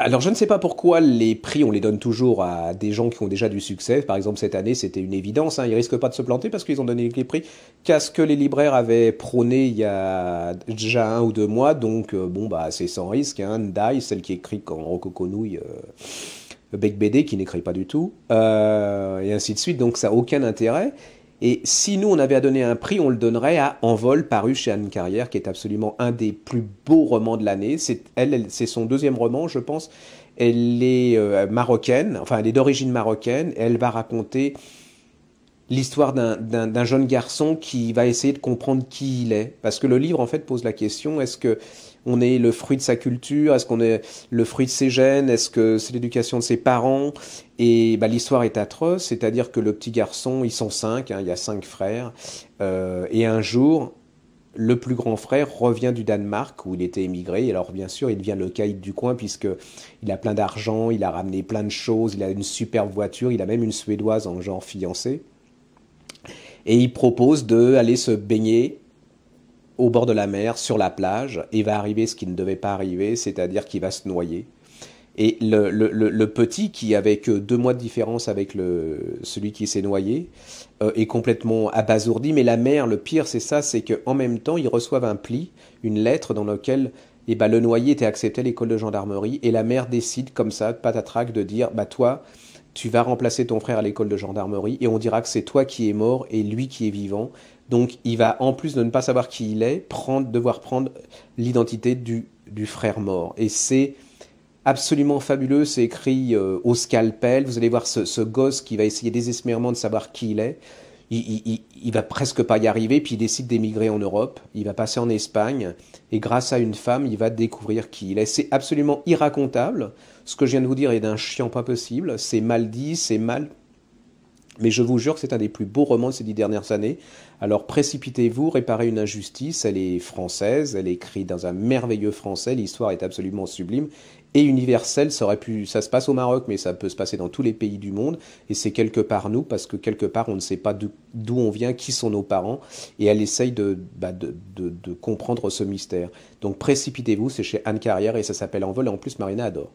Alors, je ne sais pas pourquoi les prix, on les donne toujours à des gens qui ont déjà du succès. Par exemple, cette année, c'était une évidence, hein. Ils risquent pas de se planter parce qu'ils ont donné les prix qu'à ce que les libraires avaient prôné il y a déjà 1 ou 2 mois. Donc, bon, bah, c'est sans risque, hein. Ndai, celle qui écrit en rococonouille, Bec BD, qui n'écrit pas du tout, et ainsi de suite. Donc, ça n'a aucun intérêt. Et si nous, on avait à donner un prix, on le donnerait à Envol, paru chez Anne Carrière, qui est absolument un des plus beaux romans de l'année. C'est son deuxième roman, je pense. Elle est marocaine, enfin, elle est d'origine marocaine, et elle va raconter l'histoire d'un jeune garçon qui va essayer de comprendre qui il est. Parce que le livre, en fait, pose la question, est-ce que on est le fruit de sa culture? Est-ce qu'on est le fruit de ses gènes? Est-ce que c'est l'éducation de ses parents? Et bah, l'histoire est atroce, c'est-à-dire que le petit garçon, ils sont cinq, hein, il y a 5 frères, et un jour, le plus grand frère revient du Danemark où il était émigré. Et alors bien sûr, il devient le caïd du coin puisque il a plein d'argent, il a ramené plein de choses, il a une superbe voiture, il a même une Suédoise en genre fiancée. Et il propose de aller se baigner au bord de la mer, sur la plage, et va arriver ce qui ne devait pas arriver, c'est-à-dire qu'il va se noyer. Et le petit, qui avait que 2 mois de différence avec celui qui s'est noyé, est complètement abasourdi. Mais la mère, le pire, c'est ça, c'est qu'en même temps, ils reçoivent un pli, une lettre dans laquelle eh ben, le noyé était accepté à l'école de gendarmerie. Et la mère décide, comme ça, patatrac, de dire, bah toi, tu vas remplacer ton frère à l'école de gendarmerie et on dira que c'est toi qui es mort et lui qui est vivant. Donc il va, en plus de ne pas savoir qui il est, devoir prendre l'identité du frère mort. Et c'est absolument fabuleux, c'est écrit au scalpel. Vous allez voir ce gosse qui va essayer désespérément de savoir qui il est. Il va presque pas y arriver, puis il décide d'émigrer en Europe. Il va passer en Espagne, et grâce à une femme, il va découvrir qui il est. C'est absolument irracontable. Ce que je viens de vous dire est d'un chiant pas possible. C'est mal dit, c'est mal. Mais je vous jure que c'est un des plus beaux romans de ces 10 dernières années. Alors précipitez-vous, réparez une injustice. Elle est française, elle est écrite dans un merveilleux français. L'histoire est absolument sublime et universelle. Ça se passe au Maroc, mais ça peut se passer dans tous les pays du monde. Et c'est quelque part nous, parce que quelque part on ne sait pas d'où on vient, qui sont nos parents. Et elle essaye de comprendre ce mystère. Donc précipitez-vous, c'est chez Anne Carrière et ça s'appelle Envol. Et en plus, Marina adore.